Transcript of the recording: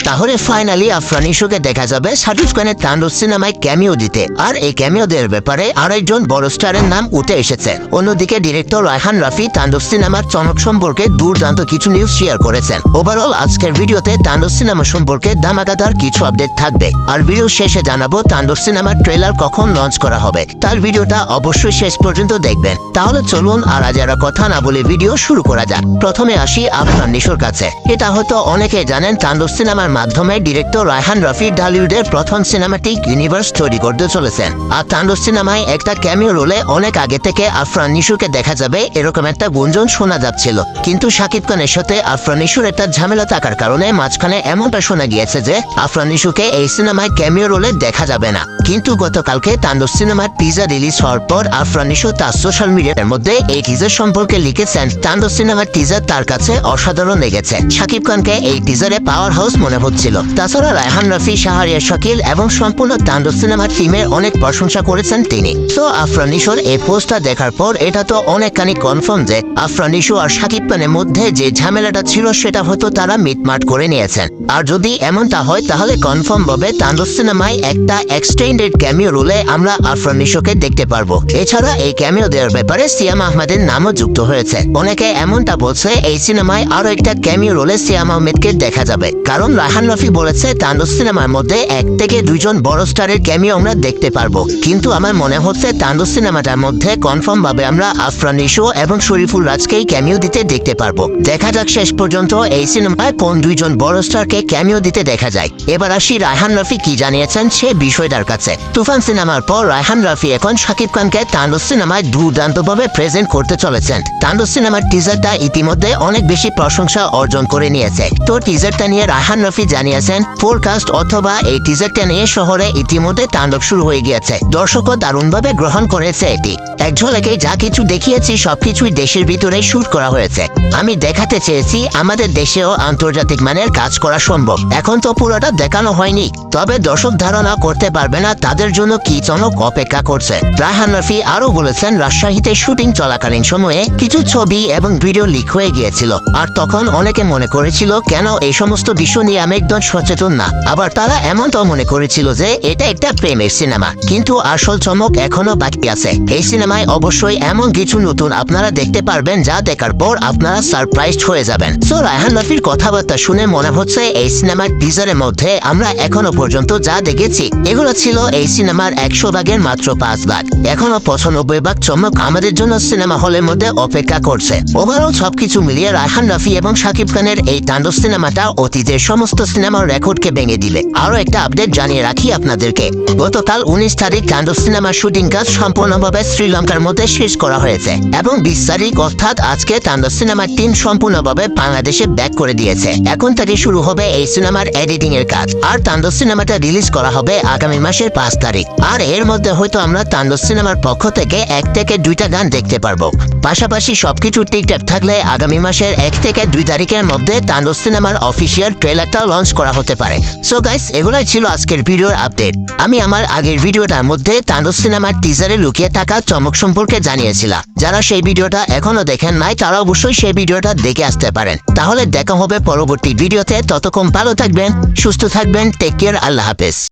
তাহলে ফাইনালি আফরান নিশোকে দেখা যাবে শাকিব খানের তাণ্ডব সিনেমায় ক্যামিও দিতে। আর এই ক্যামিওদের ব্যাপারে আরেকজন বড় স্টারের নাম উঠে এসেছে। অন্যদিকে ডিরেক্টর রায়হান রাফি তাণ্ডব সিনেমার চমক সম্পর্কে দুর্দান্ত কিছু নিউজ শেয়ার করেছেন। ওভারঅল আজকের ভিডিওতে তাণ্ডব সিনেমা সম্পর্কে ধামাকাদার কিছু আপডেট থাকবে। আর ভিডিও শেষে জানাবো তাণ্ডব সিনেমার ট্রেলার কখন লঞ্চ করা হবে। তার ভিডিওটা অবশ্যই শেষ পর্যন্ত দেখবেন। তাহলে চলুন আর যারা কথা না বলে ভিডিও শুরু করা যাক। প্রথমে আসি আফরান নিশোর কাছে। এটা হয়তো অনেকে জানেন, তাণ্ডব সিনেমার মাধ্যমে ডিরেক্টর রায়হান রাফি ঢালিউডের প্রথম সিনেমাটিক ইউনিভার্স তৈরি করতে চলেছেন। আর তাণ্ডব সিনেমায় একটা ক্যামিও রোলে অনেক আগে থেকে আফরান নিশোকে দেখা যাবে এরকম একটা গুঞ্জন শোনা যাচ্ছিল। কিন্তু শাকিব খানের সাথে আফরান নিশোর একটা ঝামেলা থাকার কারণে মাঝখানে এমনটা শোনা গিয়েছে যে আফরান নিশোকে এই সিনেমায় ক্যামিও রোলে দেখা যাবে না। কিন্তু গতকালকে তাণ্ডব সিনেমার টিজার রিলিজ হওয়ার পর আফরান নিশো তার সোশ্যাল মিডিয়ার মধ্যে এই টিজার সম্পর্কে লিখেছেন, তাণ্ডব সিনেমার টিজার তার কাছে অসাধারণ লেগেছে। শাকিব খানকে এই টিজারে পাওয়ার হাউস মনে হচ্ছিল। তাছাড়া রায়হান রাফি, শাহরিয়ার শাকিল এবং সম্পূর্ণ তাণ্ডব সিনেমার টিমের অনেক প্রশংসা করেছেন তিনি। তো আফরান নিশোর এই পোস্টটা দেখার পর এটা তো অনেকখানি কনফার্ম যে আফরান নিশো আর শাকিব খানের মধ্যে যে ঝামেলাটা ছিল সেটা হয়তো তারা মিটমাট করে নিয়েছেন। আর যদি এমনটা হয় তাহলে কনফার্ম ভাবে তাণ্ডব সিনেমায় একটা এক্সটেন্ডেড ক্যামিও রোলে আমরা আফরান নিশোকে দেখতে পারবো। এছাড়া এই ক্যামিও দেওয়ার ব্যাপারে সিয়াম আহমেদের নামও যুক্ত হয়েছে। অনেকে এমনটা বলছে এই সিনেমায় আরো একটা ক্যামিও রোলে সিয়াম আহমেদকে দেখা যাবে, কারণ রায়হান রাফি বলেছে তাণ্ডব সিনেমার মধ্যে 1 থেকে 2 জন বড় স্টারের ক্যামিও আমরা দেখতে পারবো। কিন্তু আমার মনে হচ্ছে তাণ্ডব সিনেমাটার মধ্যে কনফার্ম ভাবে আমরা আফরান নিশো এবং শরীফুল রাজকেই ক্যামিও দিতে দেখতে পারবো। দেখা যাক শেষ পর্যন্ত এই সিনেমায় কোন 2 জন বড় স্টারকে ক্যামিও দিতে দেখা যায়। এবার আসি রায়হান রাফি কি জানিয়েছেন সে বিষয়টার কাছে। তুফান সিনেমার পর রায়হান রাফি এখন শাকিব খানকে তাণ্ডব সিনেমায় দুর্দান্তভাবে প্রেজেন্ট করতে চলেছেন। তাণ্ডব সিনেমার টিজারটা ইতিমধ্যে অনেক বেশি প্রশংসা অর্জন করে নিয়েছে। তো টিজারটা নিয়ে রায়হান রাফি জানিয়েছেন ফোরকাস্ট অথবা এই টিজারটা নিয়ে শহরে ইতিমধ্যে তাণ্ডব শুরু হয়ে গিয়েছে। দর্শকও দারুণভাবে গ্রহণ করেছে এটি। এক ঝলকে যা কিছু দেখিয়েছি সবকিছুই দেশের ভিতরে শুট করা হয়েছে। আমি দেখাতে চেয়েছি আমাদের দেশেও আন্তর্জাতিক মানের কাজ করা সম্ভব। এখন তো পুরোটা দেখানো হয়নি, তবে দর্শক ধারণা করতে পারবে না তাদের জন্য কি চমক অপেক্ষা করছে। রায়হান রাফি আরো বলেছেন রাজশাহীতে শুটিং চলাকালীন সময়ে কিছু ছবি এবং ভিডিও লিক হয়ে গিয়েছিল। আর তখন অনেকে মনে করেছিল কেন এই সমস্ত বিষয় নিয়ে আমি একদম সচেতন না। আবার তারা এমনটাও মনে করেছিল যে এটা একটা প্রেমের সিনেমা। কিন্তু আসল চমক এখনো বাকি আছে। এই সিনেমায় অবশ্যই এমন কিছু নতুন আপনারা দেখতে পারবেন যা দেখার পর আপনারা সারপ্রাইজড হয়ে যাবেন। সো রায়হান রাফির কথাবার্তা শুনে মনে হচ্ছে এই সিনেমার টিজারের মধ্যে আমরা এখনো পর্যন্ত যা দেখেছি এগুলো ছিল এই সিনেমার 100 ভাগের মাত্র 5 ভাগ। এখনো 95 ভাগ চমক আমাদের জন্য সিনেমা হলের মধ্যে অপেক্ষা করছে। ওভারঅল সবকিছু মিলিয়ে রায়হান রাফি এবং শাকিব খানের এই তাণ্ডব সিনেমাটা অতীতের সমস্ত সিনেমার রেকর্ডকে ভেঙে দিবে। আরো একটা আপডেট জানিয়ে রাখি আপনাদেরকে, গতকাল 19 তারিখ তাণ্ডব সিনেমার শুটিং কাজ সম্পূর্ণভাবে শ্রীলঙ্কার মধ্যে শেষ করা হয়েছে এবং 20 তারিখ অর্থাৎ আজকে তাণ্ডব সিনেমার টিম সম্পূর্ণভাবে বাংলাদেশে ব্যাক করে দিয়েছে। এখন থেকে শুরু হবে এই সিনেমার এডিটিং এর কাজ। আর তাণ্ডব সিনেমাটা রিলিজ করা হবে আগামী মাসের 5 তারিখ। আর এর মধ্যে হয়তো আমরা তাণ্ডব সিনেমার পক্ষ থেকে 1 থেকে 2টা গান দেখতে পারবো। পাশাপাশি সবকিছু ঠিকঠাক থাকলে আগামী মাসের 1 থেকে 2 তারিখের মধ্যে তাণ্ডব সিনেমার অফিসিয়াল ট্রেলারটা লঞ্চ করা হতে পারে। সো গাইস, এগুলাই ছিল আজকের ভিডিওর আপডেট। আমি আমার আগের ভিডিওটার মধ্যে তাণ্ডব সিনেমার টিজারে লুকিয়ে থাকা চমক সম্পর্কে জানিয়েছিলাম। যারা সেই ভিডিওটা এখনো দেখেন নাই তারা অবশ্যই সেই ভিডিওটা দেখে আসতে পারেন। তাহলে দেখা হবে পরবর্তী ভিডিওতে। ততক্ষণ ভালো থাকবেন, সুস্থ থাকবেন, টেক কেয়ার, আল্লাহ হাফেজ।